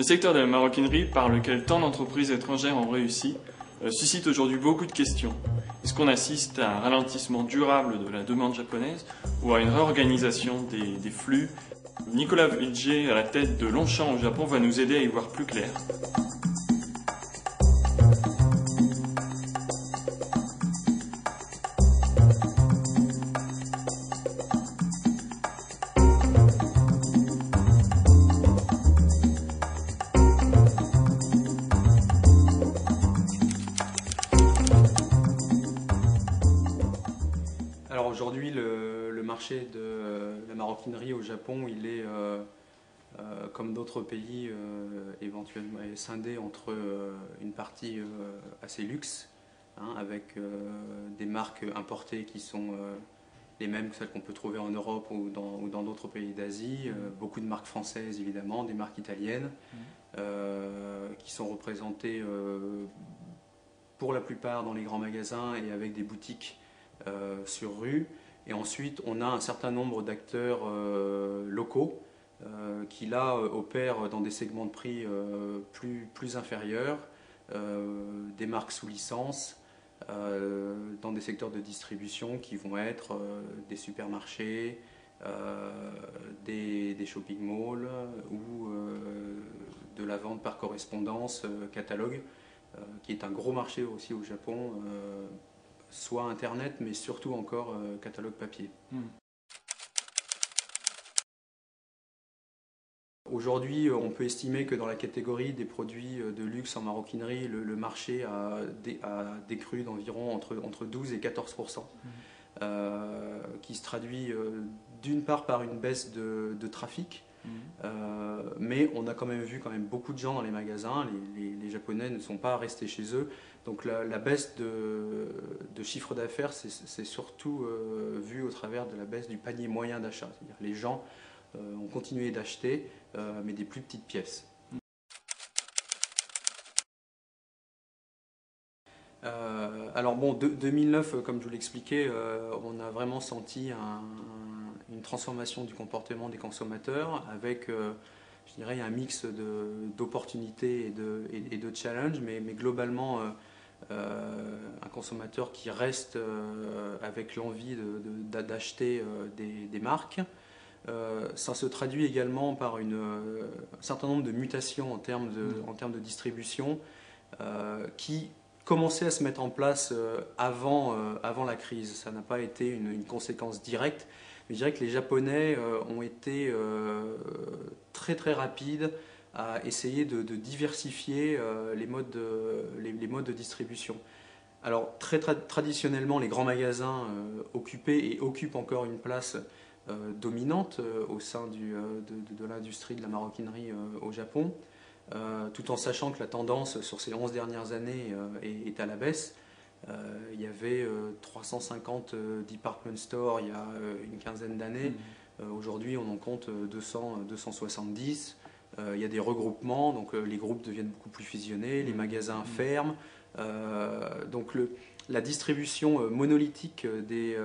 Le secteur de la maroquinerie, par lequel tant d'entreprises étrangères ont réussi, suscite aujourd'hui beaucoup de questions. Est-ce qu'on assiste à un ralentissement durable de la demande japonaise ou à une réorganisation des flux? Nicolas Villiger, à la tête de Longchamp au Japon, va nous aider à y voir plus clair. Alors aujourd'hui, le marché de la maroquinerie au Japon, il est, comme d'autres pays, éventuellement scindé entre une partie assez luxe, hein, avec des marques importées qui sont les mêmes que celles qu'on peut trouver en Europe ou dans d'autres pays d'Asie, beaucoup de marques françaises évidemment, des marques italiennes, qui sont représentées pour la plupart dans les grands magasins et avec des boutiques sur rue. Et ensuite, on a un certain nombre d'acteurs locaux qui là opèrent dans des segments de prix plus inférieurs, des marques sous licence, dans des secteurs de distribution qui vont être des supermarchés, des shopping malls ou de la vente par correspondance, catalogue, qui est un gros marché aussi au Japon, soit Internet, mais surtout encore catalogue papier. Aujourd'hui, on peut estimer que dans la catégorie des produits de luxe en maroquinerie, le marché a décru d'environ entre 12 et 14%, qui se traduit d'une part par une baisse de trafic, mais on a quand même vu beaucoup de gens dans les magasins. Les Japonais ne sont pas restés chez eux, donc la baisse de chiffre d'affaires c'est surtout vu au travers de la baisse du panier moyen d'achat. C'est-à-dire les gens ont continué d'acheter, mais des plus petites pièces. Alors bon, 2009, comme je vous l'expliquais, on a vraiment senti une transformation du comportement des consommateurs avec, je dirais, un mix d'opportunités et de challenges, mais globalement un consommateur qui reste avec l'envie d'acheter des marques. Ça se traduit également par un certain nombre de mutations en termes de distribution qui commençait à se mettre en place avant la crise. Ça n'a pas été une conséquence directe, mais je dirais que les Japonais ont été très très rapides à essayer de diversifier les modes de distribution. Alors très traditionnellement, les grands magasins occupaient et occupent encore une place dominante au sein de l'industrie de la maroquinerie au Japon. Tout en sachant que la tendance sur ces 11 dernières années est à la baisse. Il y avait 350 department stores il y a une quinzaine d'années. Aujourd'hui, on en compte 270. Il y a des regroupements, donc les groupes deviennent beaucoup plus fusionnés, les magasins ferment. Donc la distribution monolithique des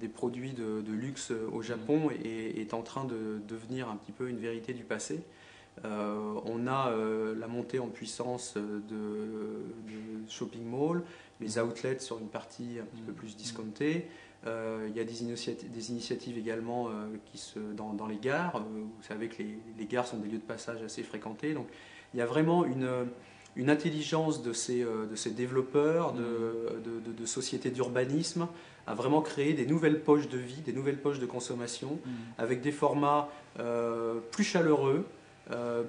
produits de luxe au Japon est en train de devenir un petit peu une vérité du passé. On a la montée en puissance de shopping mall, les outlets sur une partie un petit peu plus discountée. Il y a des initiatives également dans les gares. Vous savez que les gares sont des lieux de passage assez fréquentés. Donc il y a vraiment une intelligence de ces développeurs, de sociétés d'urbanisme, à vraiment créer des nouvelles poches de vie, des nouvelles poches de consommation, avec des formats plus chaleureux,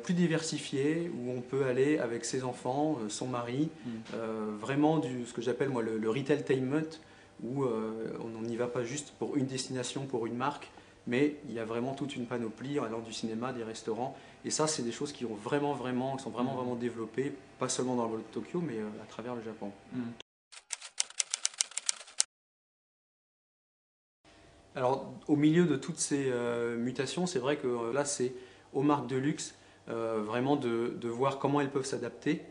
plus diversifié, où on peut aller avec ses enfants, son mari, vraiment ce que j'appelle moi le retailtainment, où on n'y va pas juste pour une destination, pour une marque, mais il y a vraiment toute une panoplie allant du cinéma, des restaurants, et ça c'est des choses qui sont vraiment développées, pas seulement dans le monde de Tokyo, mais à travers le Japon. Alors au milieu de toutes ces mutations, c'est vrai que là c'est aux marques de luxe vraiment de voir comment elles peuvent s'adapter,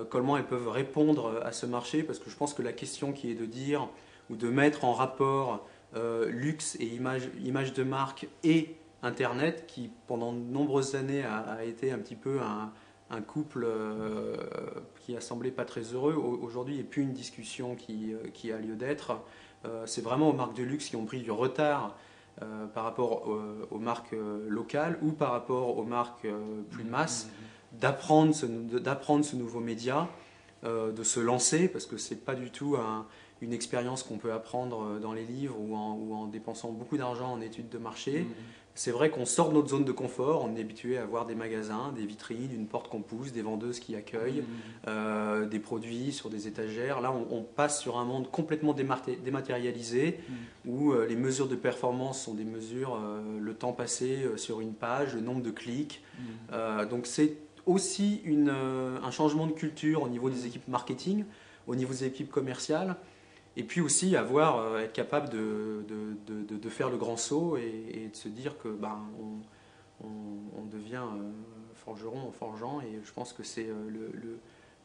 comment elles peuvent répondre à ce marché, parce que je pense que la question qui est de dire ou de mettre en rapport luxe et image de marque et Internet, qui pendant de nombreuses années a été un petit peu un couple qui a semblé pas très heureux. Aujourd'hui, il n'y a plus une discussion qui a lieu d'être. C'est vraiment aux marques de luxe qui ont pris du retard par rapport aux marques locales ou par rapport aux marques plus de masse, d'apprendre ce nouveau média, de se lancer, parce que c'est pas du tout une expérience qu'on peut apprendre dans les livres ou en dépensant beaucoup d'argent en études de marché. C'est vrai qu'on sort de notre zone de confort, on est habitué à voir des magasins, des vitrines, une porte qu'on pousse, des vendeuses qui accueillent, des produits sur des étagères. Là, on passe sur un monde complètement dématérialisé où les mesures de performance sont des mesures, le temps passé sur une page, le nombre de clics. Donc c'est aussi un changement de culture au niveau des équipes marketing, au niveau des équipes commerciales. Et puis aussi être capable de faire le grand saut et de se dire que on devient forgeron en forgeant. Et je pense que c'est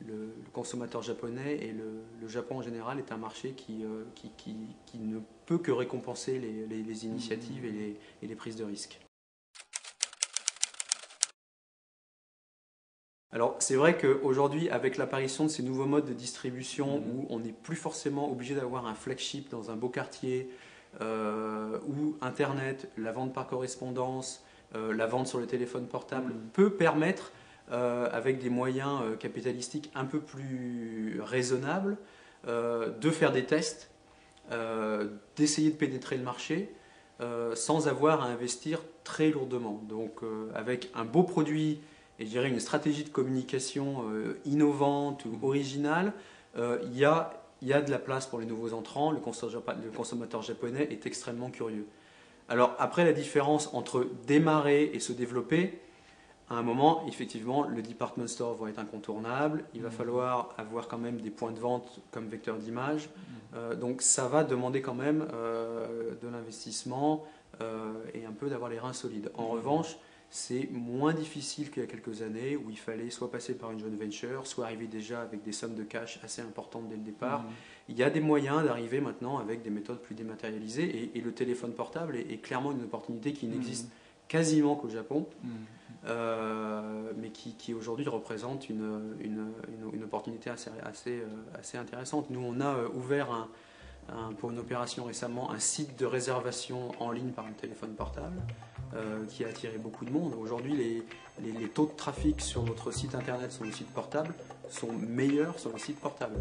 le consommateur japonais et le Japon en général est un marché qui ne peut que récompenser les initiatives et les prises de risques. Alors c'est vrai qu'aujourd'hui, avec l'apparition de ces nouveaux modes de distribution où on n'est plus forcément obligé d'avoir un flagship dans un beau quartier, où Internet, la vente par correspondance, la vente sur le téléphone portable peut permettre, avec des moyens capitalistiques un peu plus raisonnables, de faire des tests, d'essayer de pénétrer le marché sans avoir à investir très lourdement. Donc avec un beau produit et je dirais une stratégie de communication innovante ou originale, il y a de la place pour les nouveaux entrants. Le consommateur japonais est extrêmement curieux. Alors après, la différence entre démarrer et se développer, à un moment, effectivement, le department store va être incontournable. Il va falloir avoir quand même des points de vente comme vecteur d'image. Donc ça va demander quand même de l'investissement et un peu d'avoir les reins solides. En revanche, c'est moins difficile qu'il y a quelques années où il fallait soit passer par une joint venture, soit arriver déjà avec des sommes de cash assez importantes dès le départ. Il y a des moyens d'arriver maintenant avec des méthodes plus dématérialisées et le téléphone portable est clairement une opportunité qui n'existe quasiment qu'au Japon, mais qui aujourd'hui représente une opportunité assez intéressante. Nous, on a ouvert pour une opération récemment un site de réservation en ligne par un téléphone portable qui a attiré beaucoup de monde. Aujourd'hui, les taux de trafic sur notre site internet, sur le site portable, sont meilleurs sur le site portable.